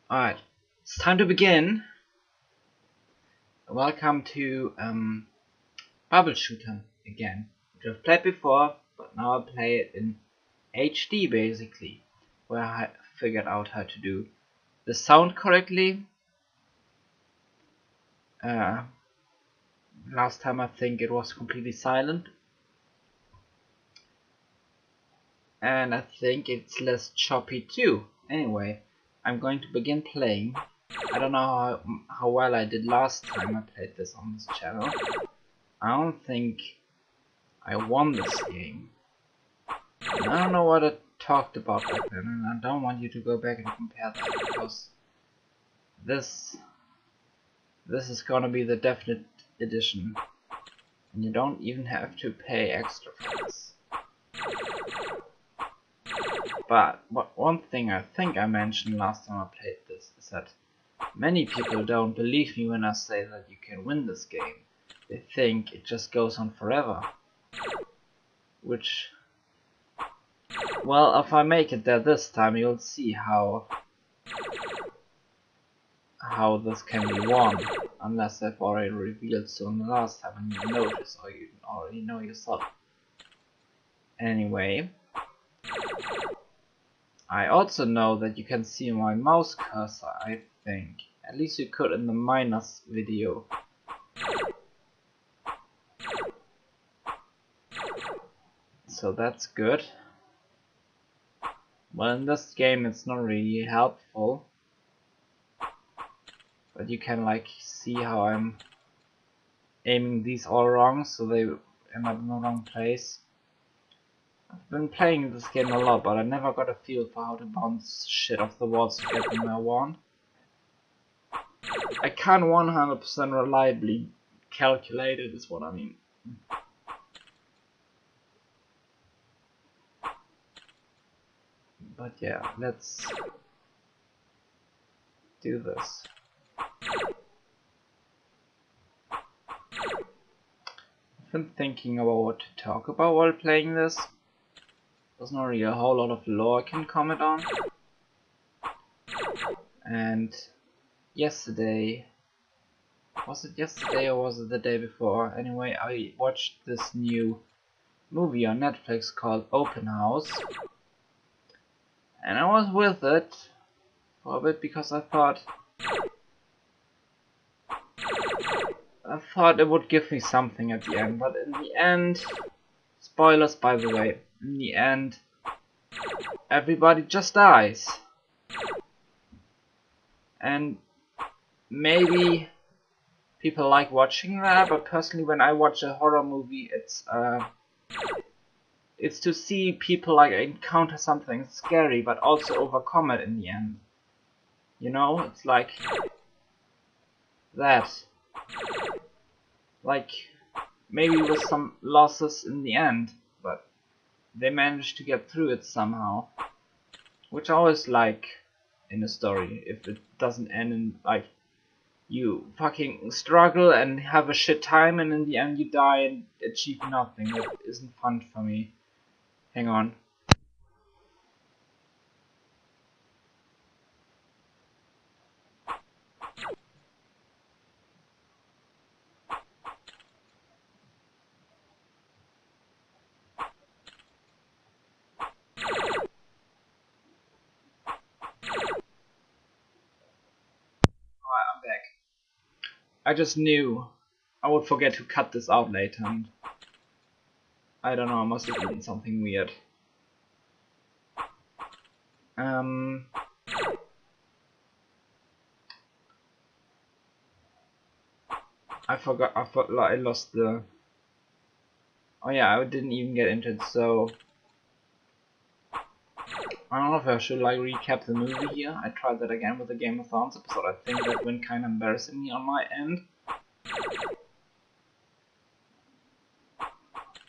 Alright, it's time to begin. Welcome to Bubble Shooter again, which I've played before, but now I play it in HD basically, where I figured out how to do the sound correctly. Last time I think it was completely silent, and I think it's less choppy too. Anyway, I'm going to begin playing. I don't know how well I did last time I played this on this channel. I don't think I won this game. And I don't know what I talked about back then, and I don't want you to go back and compare that, because this is gonna be the definite edition, and you don't even have to pay extra for this. But one thing I think I mentioned last time I played this is that many people don't believe me when I say that you can win this game. They think it just goes on forever. Which, well, if I make it there this time, you'll see how this can be won. Unless I've already revealed so in the last time and you notice, or you already know yourself. Anyway, I also know that you can see my mouse cursor, I think. At least you could in the minus video. So that's good. Well, in this game it's not really helpful. But you can like see how I'm aiming these all wrong, so they end up in the wrong place. I've been playing this game a lot, but I never got a feel for how to bounce shit off the walls to get them where I want. I can't 100% reliably calculate it, is what I mean. But yeah, let's do this. I've been thinking about what to talk about while playing this. There's not really a whole lot of lore I can comment on. And yesterday, was it yesterday or was it the day before? Anyway, I watched this new movie on Netflix called Open House. And I was with it for a bit because I thought it would give me something at the end, but in the end, spoilers by the way, in the end, everybody just dies. And maybe people like watching that, but personally when I watch a horror movie, it's to see people like encounter something scary but also overcome it in the end. You know, it's like that. Like, maybe with some losses in the end, but they managed to get through it somehow. Which I always like in a story, if it doesn't end in like you fucking struggle and have a shit time and in the end you die and achieve nothing. That isn't fun for me. Hang on. I'm back. I just knew I would forget to cut this out later, and I don't know, I must have done something weird. I lost the... Oh yeah, I didn't even get into it, so... I don't know if I should like recap the movie here. I tried that again with the Game of Thrones episode. I think that went kinda embarrassingly on my end.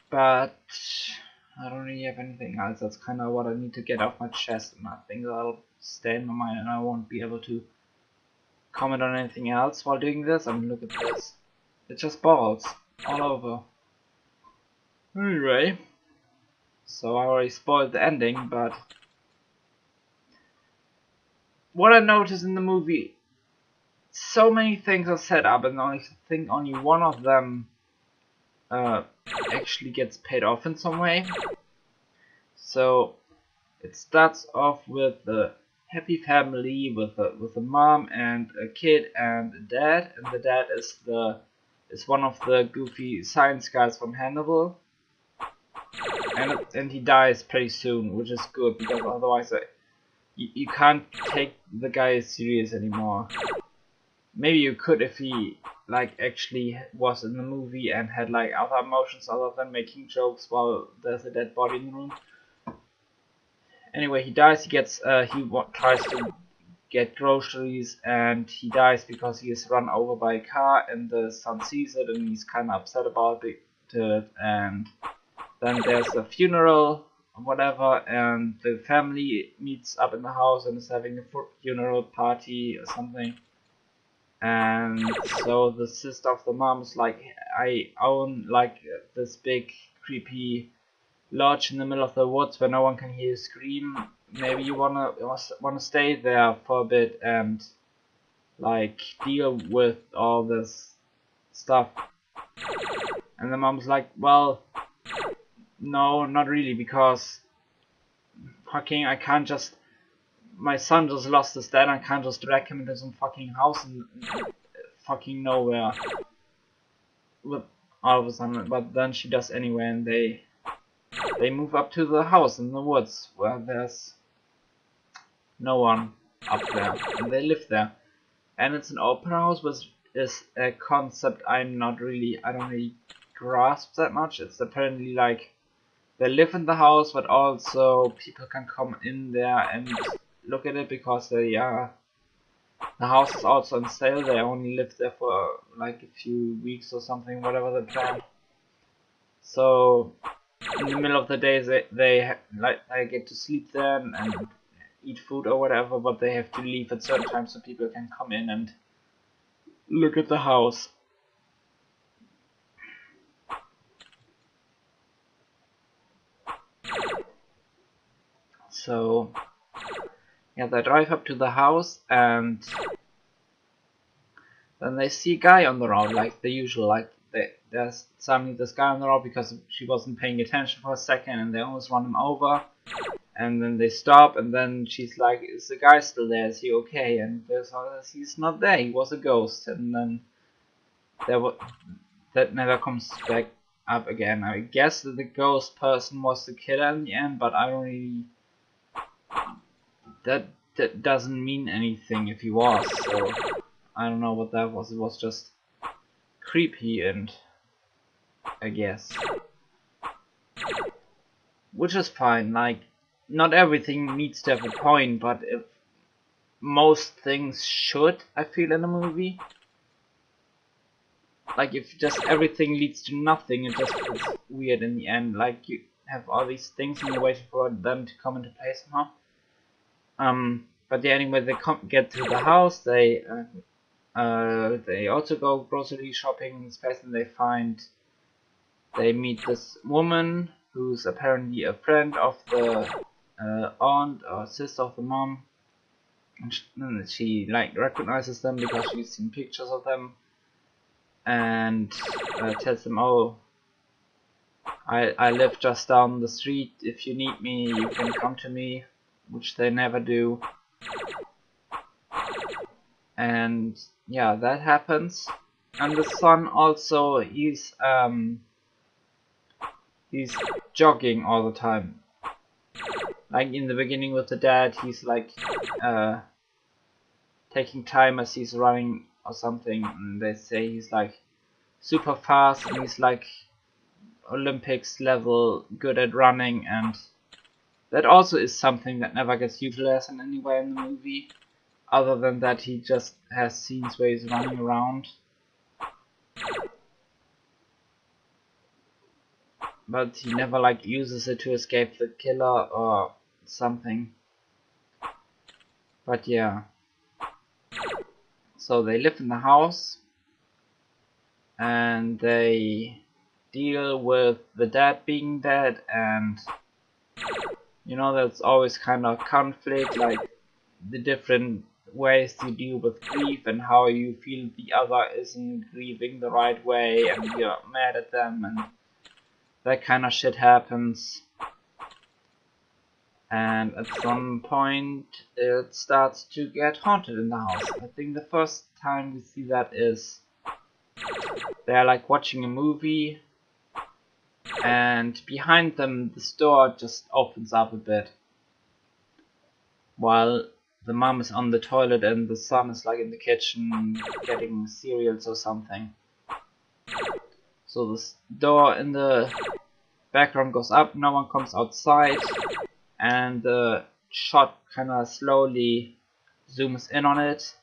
But I don't really have anything else. That's kinda what I need to get off my chest, and I think that'll stay in my mind and I won't be able to comment on anything else while doing this. I mean, look at this. It's just balls all over. Anyway, so I already spoiled the ending, but what I noticed in the movie, so many things are set up, and I think only one of them actually gets paid off in some way. So it starts off with a happy family with a mom and a kid and a dad, and the dad is one of the goofy science guys from Hannibal, and he dies pretty soon, which is good because otherwise you can't take the guy serious anymore. Maybe you could if he like actually was in the movie and had like other emotions other than making jokes while there's a dead body in the room. Anyway, he dies. He gets tries to get groceries, and he dies because he is run over by a car, and the son sees it and he's kind of upset about it. And then there's a funeral or whatever, and the family meets up in the house and is having a funeral party or something. And so the sister of the mom is like, I own like this big creepy lodge in the middle of the woods where no one can hear you scream. Maybe you wanna stay there for a bit and like deal with all this stuff. And the mom's like, well, no, not really, because fucking I can't just, my son just lost his dad, I can't just drag him into some fucking house and fucking nowhere with all of a sudden. But then she does anyway, and they move up to the house in the woods where there's no one up there, and they live there. And it's an open house, which is a concept I don't really grasp that much. It's apparently like they live in the house, but also people can come in there and look at it because the house is also on sale. They only live there for like a few weeks or something, whatever they plan. So in the middle of the day they get to sleep there and eat food or whatever, but they have to leave at certain times so people can come in and look at the house. So yeah, they drive up to the house, and then they see a guy on the road, like the usual, like there's suddenly this guy on the road because she wasn't paying attention for a second, and they almost run him over. And then they stop, and then she's like, is the guy still there? Is he okay? And he's not there, he was a ghost. And then that never comes back up again. I guess that the ghost person was the killer in the end, but I don't really... That doesn't mean anything if he was, so I don't know what that was. It was just creepy, and I guess. Which is fine, like, not everything needs to have a point, but if most things should, I feel, in a movie. Like, if just everything leads to nothing, it just feels weird in the end. Like, you have all these things and you're waiting for them to come into place somehow. But yeah, anyway, they get to the house, they also go grocery shopping in this place, and they meet this woman who's apparently a friend of the aunt or sister of the mom, and she like recognizes them because she's seen pictures of them, and tells them, oh, I live just down the street, if you need me you can come to me, which they never do. And yeah, that happens. And the son also, he's jogging all the time. Like in the beginning with the dad, he's like taking time as he's running or something, and they say he's like super fast, and he's like Olympics level good at running, and that also is something that never gets utilized in any way in the movie, other than that he just has scenes where he's running around. But he never like uses it to escape the killer or something. But yeah. So they live in the house, and they deal with the dad being dead, and you know, there's always kind of conflict, like the different ways you deal with grief and how you feel the other isn't grieving the right way and you're mad at them and that kind of shit happens. And at some point it starts to get haunted in the house. I think the first time we see that is they're like watching a movie and behind them the door just opens up a bit while the mom is on the toilet and the son is like in the kitchen getting cereals or something. So this door in the background goes up, no one comes outside, and the shot kinda slowly zooms in on it.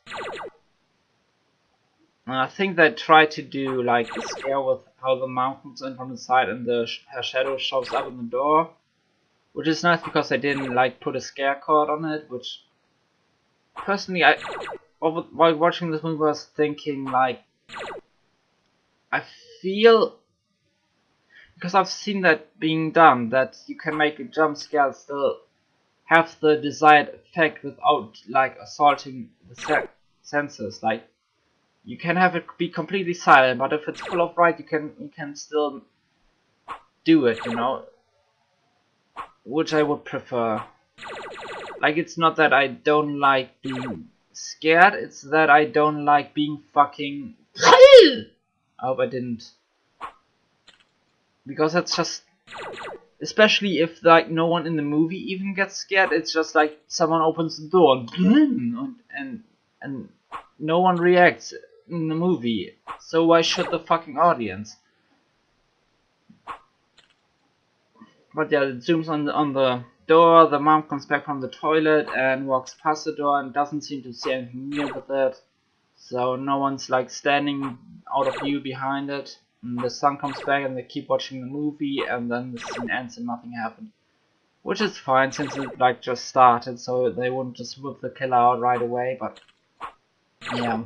And I think they tried to do like the scare with how the mom comes in from the side and her shadow shows up in the door. Which is nice because they didn't like put a scare card on it, which personally while watching this movie I was thinking like I feel, because I've seen that being done, that you can make a jump scare still have the desired effect without like assaulting the senses. Like you can have it be completely silent, but if it's full of light you can still do it, you know. Which I would prefer. Like, it's not that I don't like being scared, it's that I don't like being fucking... I hope I didn't. Because that's just... Especially if, like, no one in the movie even gets scared, it's just like someone opens the door and no one reacts in the movie. So why should the fucking audience? But yeah, it zooms on the door, the mom comes back from the toilet and walks past the door and doesn't seem to see anything new with it. So no one's like standing out of view behind it. And the son comes back and they keep watching the movie and then the scene ends and nothing happened. Which is fine since it like just started, so they wouldn't just whip the killer out right away, but yeah.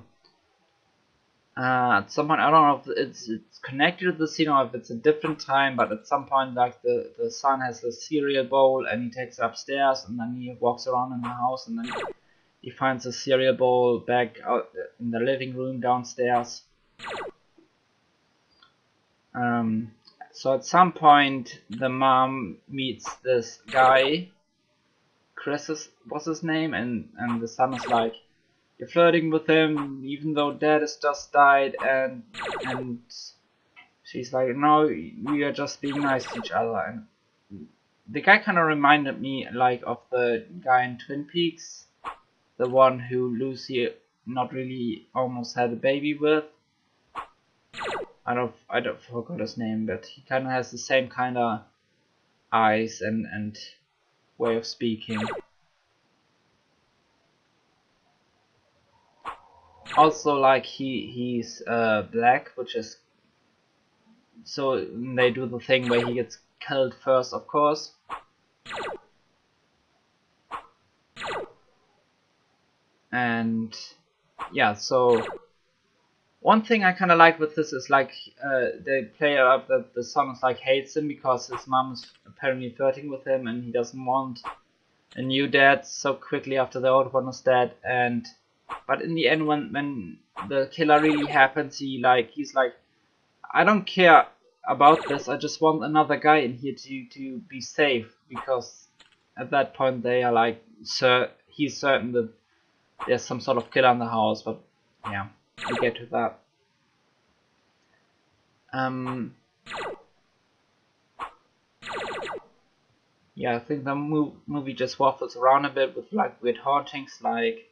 At some point, I don't know if it's connected to the scene or if it's a different time, but at some point, like, the son has the cereal bowl and he takes it upstairs and then he walks around in the house and then he finds the cereal bowl back out in the living room downstairs. So at some point, the mom meets this guy, Chris was his name, and the son is like, you're flirting with him even though dad has just died, and she's like, no, we are just being nice to each other. And the guy kind of reminded me like of the guy in Twin Peaks, the one who Lucy not really almost had a baby with. I don't forgot his name, but he kind of has the same kind of eyes and way of speaking. Also, like, he's black, which is, so they do the thing where he gets killed first, of course. And yeah, so one thing I kind of like with this is like they play it up that the son is like hates him because his mom is apparently flirting with him and he doesn't want a new dad so quickly after the old one is dead. And but in the end, when the killer really happens, he's like, I don't care about this, I just want another guy in here to be safe, because at that point they are like, he's certain that there's some sort of killer in the house, but yeah, we get to that. Yeah, I think the movie just waffles around a bit with like weird hauntings, like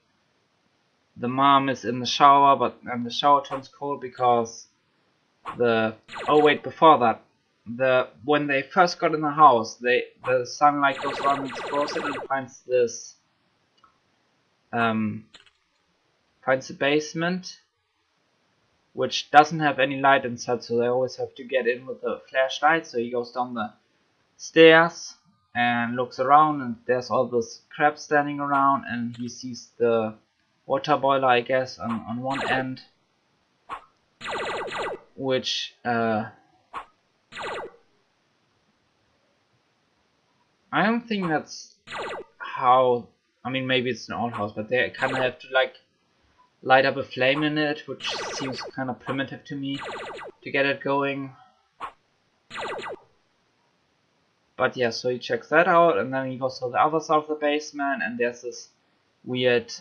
the mom is in the shower, and the shower turns cold because before that, when they first got in the house, the sunlight goes around and explores it and finds this finds a basement which doesn't have any light inside, so they always have to get in with a flashlight. So he goes down the stairs and looks around, and there's all this crap standing around, and he sees the water boiler, I guess, on one end, which I don't think that's how I mean, maybe it's an old house, but they kind of have to like light up a flame in it, which seems kind of primitive to me to get it going. But yeah, so he checks that out, and then he goes to the other side of the basement, and there's this weird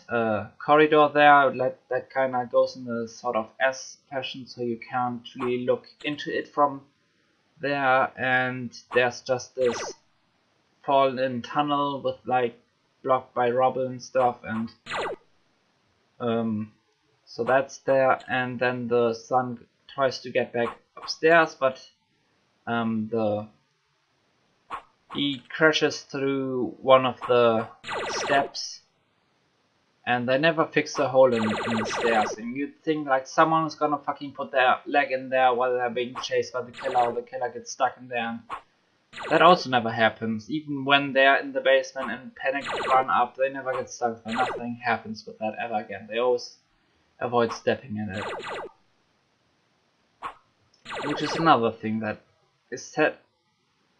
corridor there that kind of goes in the sort of S fashion, so you can't really look into it from there. And there's just this fallen tunnel with like blocked by rubble and stuff, and so that's there. And then the son tries to get back upstairs, but he crashes through one of the steps, and they never fix the hole in the stairs. And you'd think like someone is gonna fucking put their leg in there while they're being chased by the killer, or the killer gets stuck in there. And that also never happens. Even when they're in the basement and panic run up, they never get stuck there. Nothing happens with that ever again. They always avoid stepping in it. Which is another thing that is said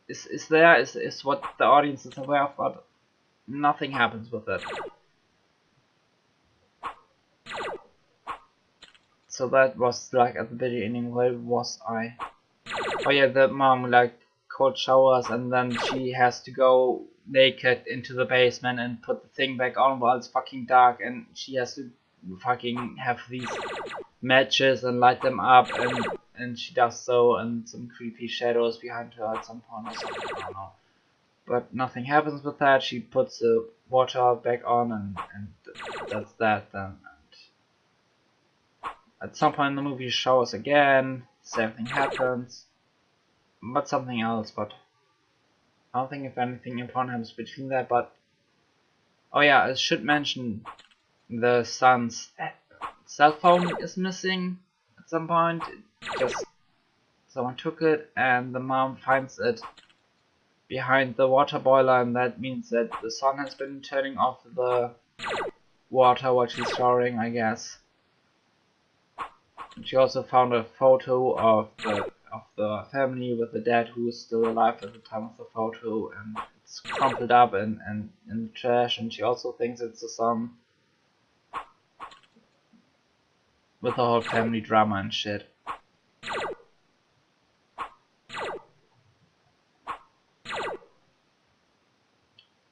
is what the audience is aware of, but nothing happens with it. So that was like at the beginning. Where was I? Oh yeah, the mom like cold showers, and then she has to go naked into the basement and put the thing back on while it's fucking dark, and she has to fucking have these matches and light them up, and she does so, and some creepy shadows behind her at some point or something, I don't know. But nothing happens with that. She puts the water back on, and that's that then. And at some point in the movie, she showers again, same thing happens, but something else. But I don't think if anything important happens between that. But oh yeah, I should mention the son's cell phone is missing at some point. Just someone took it, and the mom finds it behind the water boiler, and that means that the son has been turning off the water while she's showering, I guess. And she also found a photo of the family with the dad who is still alive at the time of the photo, and it's crumpled up and in the trash, and she also thinks it's the son with the whole family drama and shit.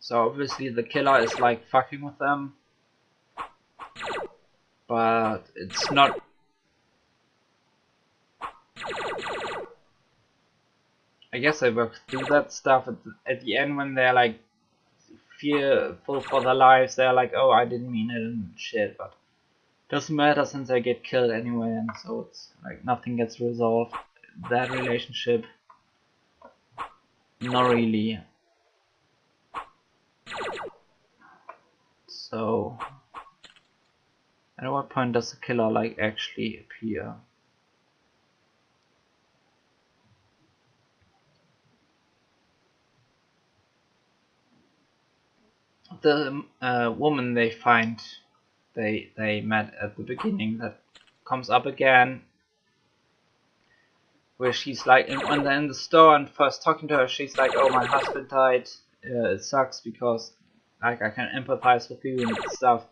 So obviously the killer is like fucking with them, but it's not. I guess I worked through that stuff at the end when they're like fearful for their lives. They're like, oh, I didn't mean it and shit, but doesn't matter since I get killed anyway, and so it's like nothing gets resolved. That relationship, not really. So, at what point does the killer like actually appear? The woman they find, they met at the beginning, that comes up again, where she's like when they're in the store and first talking to her, she's like, oh, my husband died, it sucks because like I can empathize with you and stuff.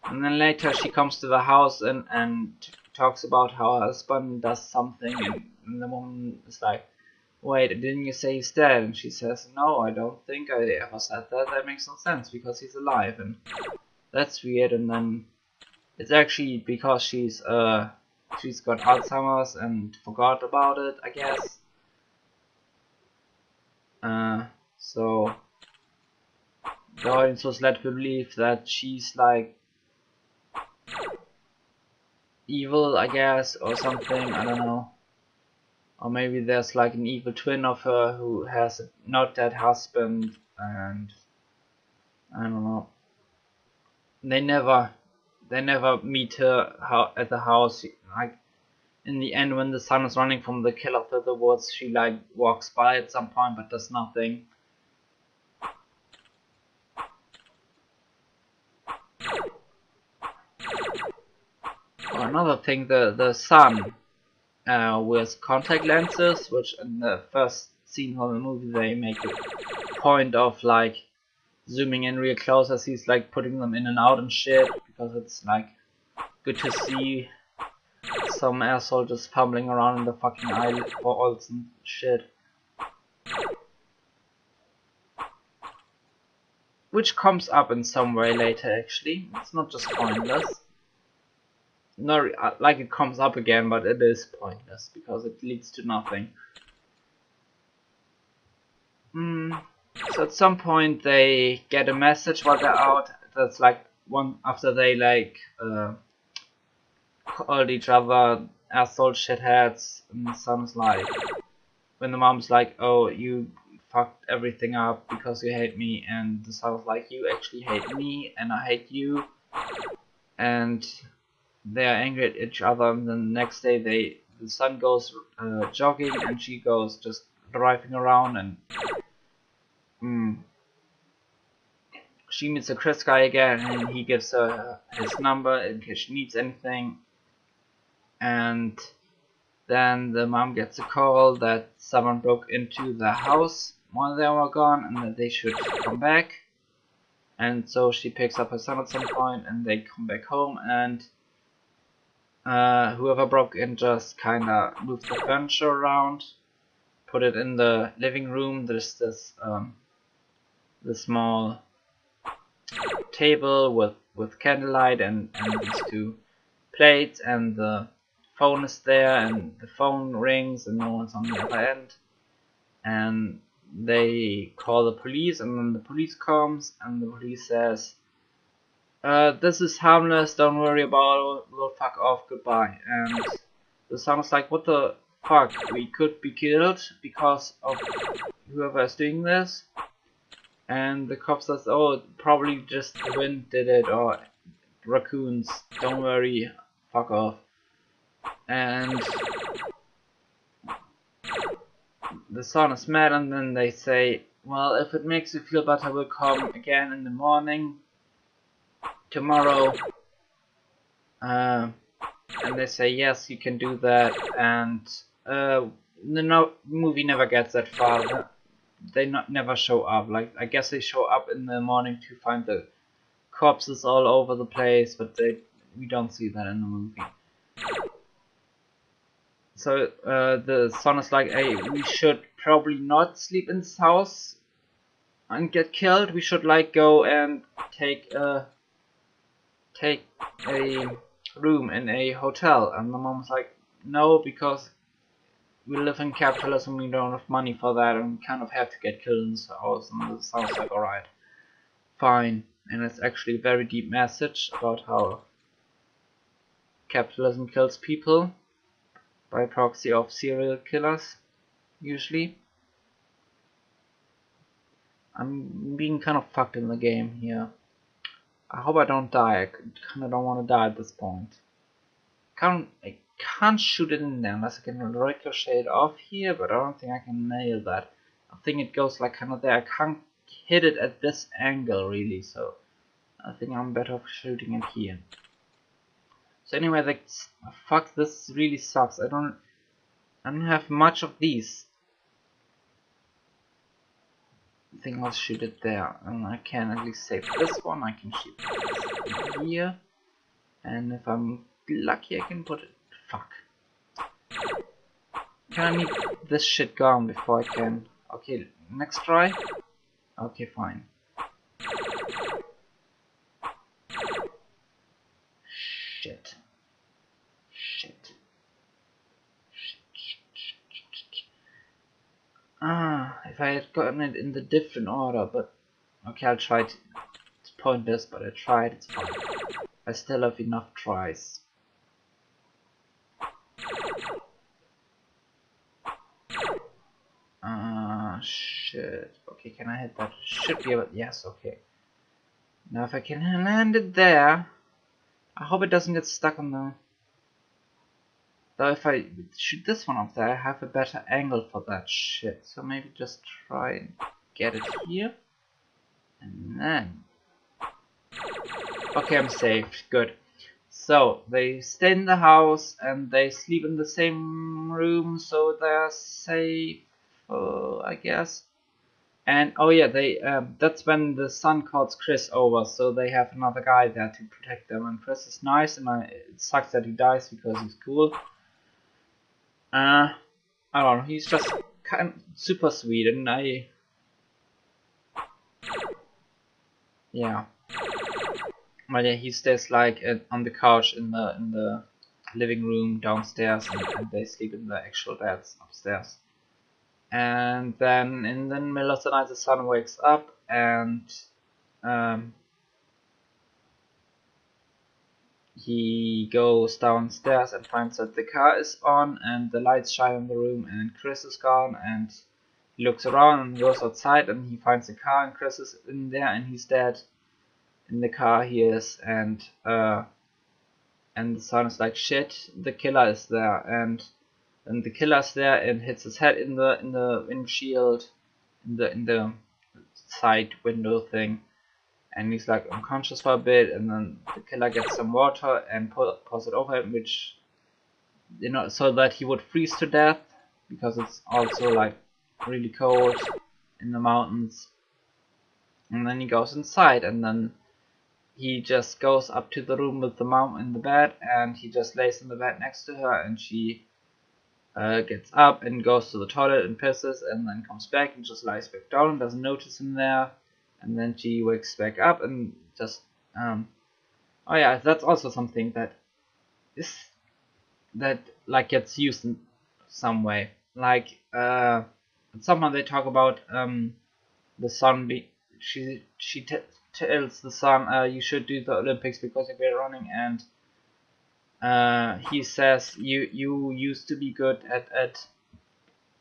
And then later she comes to the house and talks about how her husband does something, and the woman is like, wait, didn't you say he's dead? And she says, no, I don't think I ever said that. That makes no sense because he's alive, and that's weird. And then it's actually because she's got Alzheimer's and forgot about it, I guess. So the audience was led to believe that she's like evil, I guess, or something, I don't know. Or maybe there's like an evil twin of her who has a not dead husband, and I don't know. They never meet her at the house. Like in the end, when the son is running from the killer through the woods, she like walks by at some point but does nothing. Another thing, the son wears contact lenses, which in the first scene of the movie they make a point of like zooming in real close as he's like putting them in and out and shit, because it's like good to see some asshole just fumbling around in the fucking island for oils and shit. Which comes up in some way later actually, it's not just pointless. No, like it comes up again, but it is pointless because it leads to nothing. So at some point they get a message while they're out. That's like one after they like called each other asshole shitheads, and the son's like, when the mom's like, oh, you fucked everything up because you hate me, and the son's like, you actually hate me and I hate you, and they are angry at each other. And then the next day the son goes jogging and she goes just driving around, and she meets the Chris guy again, and he gives her his number in case she needs anything. And then the mom gets a call that someone broke into the house while they were gone and that they should come back. And so she picks up her son at some point and they come back home, and whoever broke in just kinda moved the furniture around, put it in the living room. There's this small table with candlelight and these two plates, and the phone is there, and the phone rings and no one's on the other end, and they call the police, and then the police comes and the police says, this is harmless, don't worry about it, we'll fuck off, goodbye. And the son is like, what the fuck, we could be killed because of whoever is doing this. And the cop says, oh, probably just the wind did it, or raccoons, don't worry, fuck off. And the son is mad, and then they say, well, if it makes you feel better, we'll come again in the morning tomorrow. And they say, yes, you can do that. And the movie never gets that far. They never show up. Like, I guess they show up in the morning to find the corpses all over the place, but we don't see that in the movie. So the son is like, hey, we should probably not sleep in this house and get killed. We should like go and take a room in a hotel. And the mom's like, no, because we live in capitalism, we don't have money for that, and we kind of have to get killed in this house. And the son's like, alright, fine. And it's actually a very deep message about how capitalism kills people by proxy of serial killers, usually. I'm being kind of fucked in the game here. I hope I don't die. I kinda don't want to die at this point. I can't shoot it in there unless I can ricochet it off here, but I don't think I can nail that. I think it goes like kinda there. I can't hit it at this angle really, so I think I'm better off shooting it here. So anyway, like, fuck, this really sucks. I don't have much of these. I think I'll shoot it there, and I can at least save this one. I can shoot this here, and if I'm lucky, I can put it. Fuck. Can I need this shit gone before I can? Okay, next try. Okay, fine. Shit. If I had gotten it in the different order, but okay, I'll try to point this, but I tried, it's fine. I still have enough tries. Shit. Okay, can I hit that? Should be able. Yes, okay. Now if I can land it there, I hope it doesn't get stuck on the. Though if I shoot this one up there, I have a better angle for that shit. So maybe just try and get it here, and then. Okay, I'm saved. Good. So they stay in the house and they sleep in the same room, so they're safe. I guess. And oh yeah, they that's when the son calls Chris over, so they have another guy there to protect them. And Chris is nice, and it sucks that he dies because he's cool. I don't know, he's just kind of super sweet, and yeah. But yeah, he stays like on the couch in the living room downstairs, and they sleep in the actual beds upstairs. And then in the middle of the night, the son wakes up, and he goes downstairs and finds that the car is on and the lights shine in the room, and Chris is gone, and he looks around and goes outside and he finds the car, and Chris is in there and he's dead in the car he is, and the son is like, shit, the killer is there, and the killer's there and hits his head in the windshield, in the side window thing, and he's like unconscious for a bit, and then the killer gets some water and pours it over him, which, you know, so that he would freeze to death, because it's also like really cold in the mountains. And then he goes inside, and then he just goes up to the room with the mom in the bed, and he just lays in the bed next to her, and she gets up and goes to the toilet and pisses, and then comes back and just lies back down and doesn't notice him there. And then she wakes back up and just oh yeah, that's also something that like gets used in some way. Like somehow they talk about the son she tells the son, you should do the Olympics because you're great at running, and he says, you used to be good at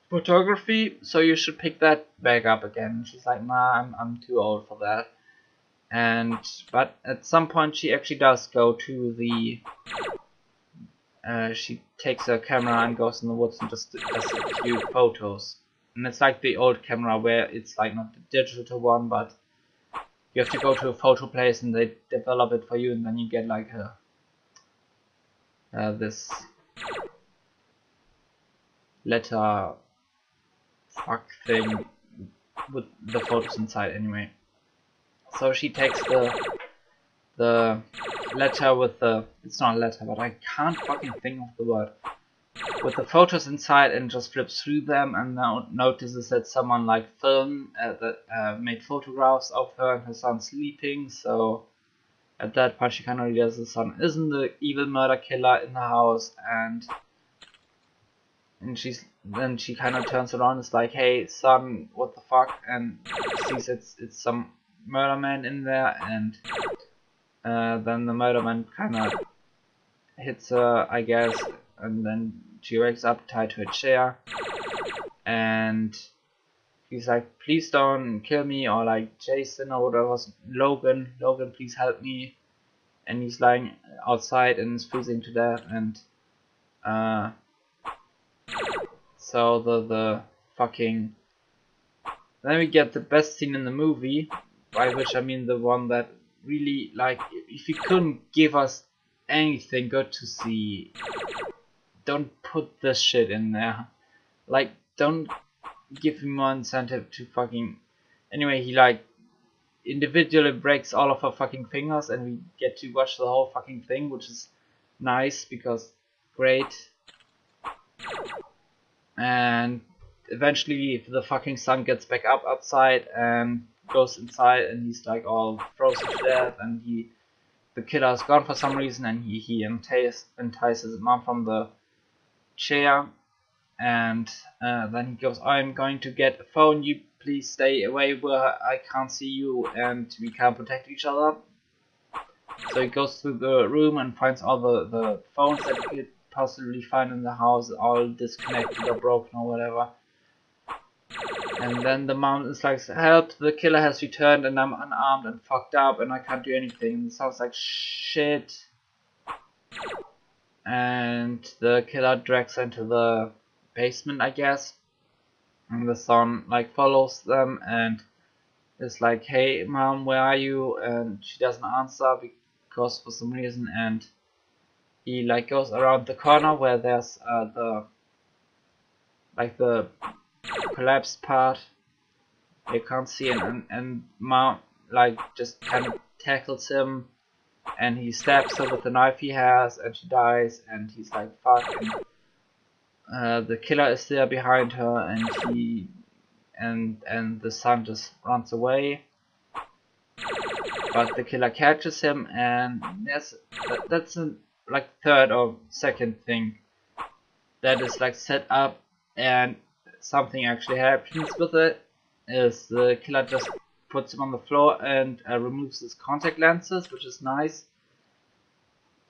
photography, so you should pick that back up again. And she's like, nah, I'm too old for that. And but at some point she actually does go to the she takes her camera and goes in the woods and just does a few photos. And it's like the old camera where it's like not the digital one, but you have to go to a photo place and they develop it for you, and then you get like this letter fuck thing with the photos inside anyway. So she takes the letter with the, it's not a letter, but I can't fucking think of the word, with the photos inside, and just flips through them, and now notices that someone like made photographs of her and her son sleeping. So at that point she kind of realizes the son isn't the evil murder killer in the house, and then she kind of turns around and is like, hey son, what the fuck, and sees it's some murder man in there, and then the murder man kind of hits her, I guess, and then she wakes up tied to a chair, and he's like, please don't kill me, or like Jason or whatever, Logan, please help me. And he's lying outside and is freezing to death, and so the fucking, then we get the best scene in the movie, by which I mean the one that really, like, if you couldn't give us anything good to see, don't put this shit in there. Like, don't give me more incentive to fucking, anyway, he like individually breaks all of her fucking fingers, and we get to watch the whole fucking thing, which is nice because great. And eventually the fucking son gets back up outside and goes inside, and he's like all frozen to death, and the killer is gone for some reason, and he entices his mom from the chair, and then he goes, I'm going to get a phone, you please stay away where I can't see you and we can't protect each other. So he goes through the room and finds all the phones that he could possibly find in the house, all disconnected or broken or whatever. And then the mom is like, help, the killer has returned and I'm unarmed and fucked up and I can't do anything. And it sounds like shit. And the killer drags her into the basement, I guess. And the son like follows them and is like, hey mom, where are you? And she doesn't answer because for some reason, and he like goes around the corner where there's the collapsed part, you can't see him, and Mount like just kind of tackles him, and he stabs her with the knife he has, and she dies, and he's like fuck. And, the killer is there behind her, and he and the son just runs away. But the killer catches him, and that's a like third or second thing that is like set up, and something actually happens with it. Is the killer just puts him on the floor and removes his contact lenses, which is nice,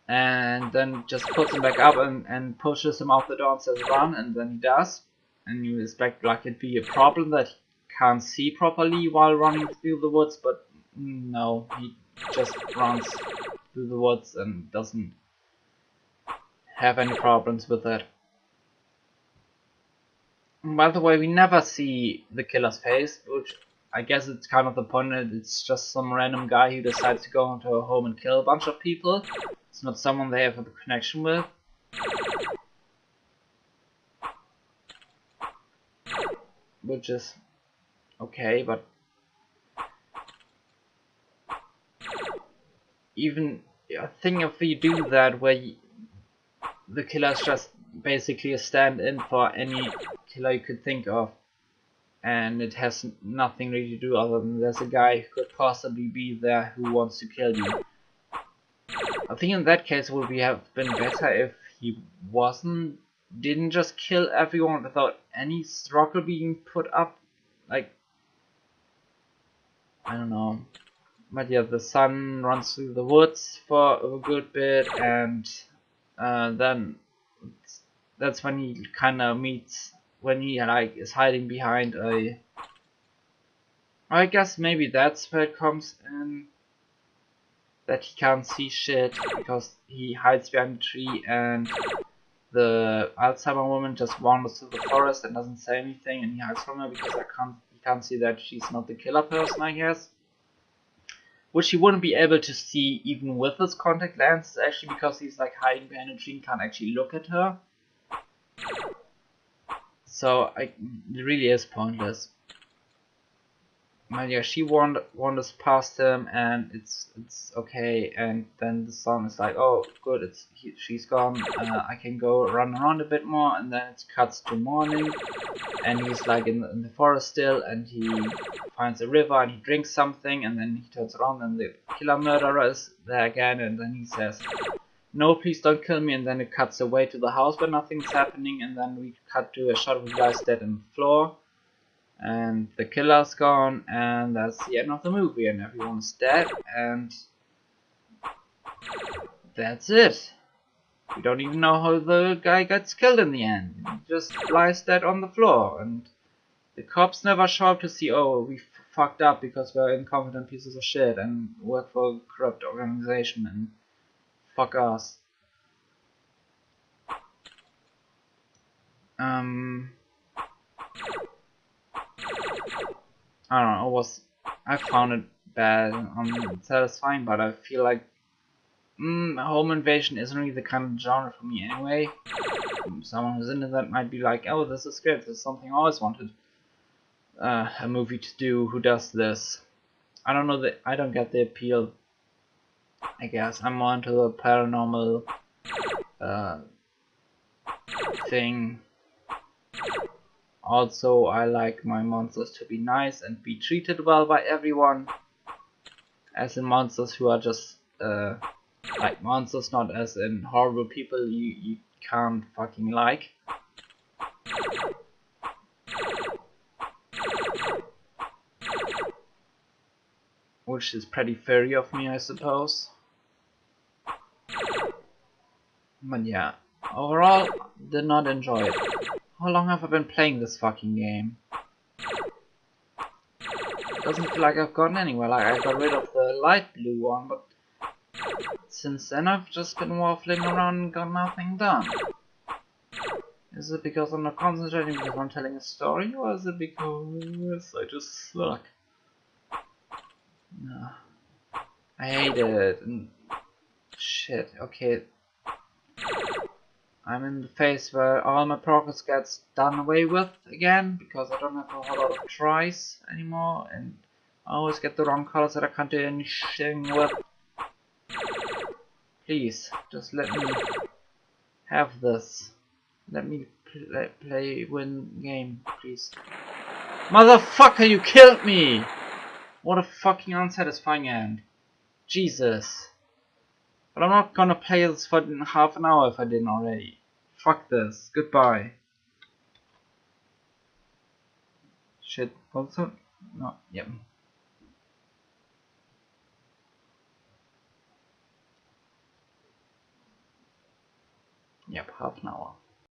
and then just puts him back up and pushes him out the door and says run, and then he does. And you expect like it'd be a problem that he can't see properly while running through the woods, but no, he just runs through the woods and doesn't have any problems with that. By the way, we never see the killer's face, which I guess it's kind of the point that it's just some random guy who decides to go into a home and kill a bunch of people. It's not someone they have a connection with. Which is okay, but even I think if you do that where the killer is just basically a stand-in for any killer you could think of, and it has nothing really to do other than there's a guy who could possibly be there who wants to kill you. I think in that case it would have been better if he didn't just kill everyone without any struggle being put up, like, I don't know. But yeah, the son runs through the woods for a good bit, and then that's when he kind of meets, when he like is hiding behind a, I guess maybe that's where it comes in, that he can't see shit because he hides behind a tree, and the Alzheimer woman just wanders through the forest and doesn't say anything, and he hides from her because he can't see that she's not the killer person, I guess. Which he wouldn't be able to see even with his contact lenses, actually, because he's like hiding behind a tree and can't actually look at her. So it really is pointless. But yeah, she wanders past him, and it's okay, and then the son is like, oh good, she's gone, I can go run around a bit more, and then it cuts to morning, and he's like in the forest still, and he finds a river and he drinks something, and then he turns around and the killer murderer is there again, and then he says, no, please don't kill me, and then it cuts away to the house where nothing's happening, and then we cut to a shot of the guy's dead on the floor. And the killer's gone, and that's the end of the movie, and everyone's dead, and that's it. We don't even know how the guy gets killed in the end. He just lies dead on the floor, and the cops never show up to see, oh, we fucked up because we're incompetent pieces of shit and work for a corrupt organization, and fuck us. I don't know, I found it bad and satisfying, but I feel like home invasion isn't really the kind of genre for me anyway. Someone who's into that might be like, oh, this is good, this is something I always wanted a movie to do, who does this. I don't know, I don't get the appeal, I guess. I'm more into the paranormal thing. Also, I like my monsters to be nice and be treated well by everyone, as in monsters who are just like monsters, not as in horrible people you can't fucking like. Which is pretty furry of me, I suppose. But yeah, overall, did not enjoy it. How long have I been playing this fucking game? Doesn't feel like I've gotten anywhere. Like, I got rid of the light blue one, but since then I've just been waffling around and got nothing done. Is it because I'm not concentrating because I'm telling a story, or is it because I just suck? No. I hate it. And shit, okay. I'm in the phase where all my progress gets done away with again, because I don't have a whole lot of tries anymore, and I always get the wrong colors that I can't do anything with. Please, just let me have this. Let me win game, please. Motherfucker, you killed me! What a fucking unsatisfying end. Jesus. But I'm not gonna play this for half an hour if I didn't already. Fuck this. Goodbye. Shit. Also? No. Yep. Yep, half an hour.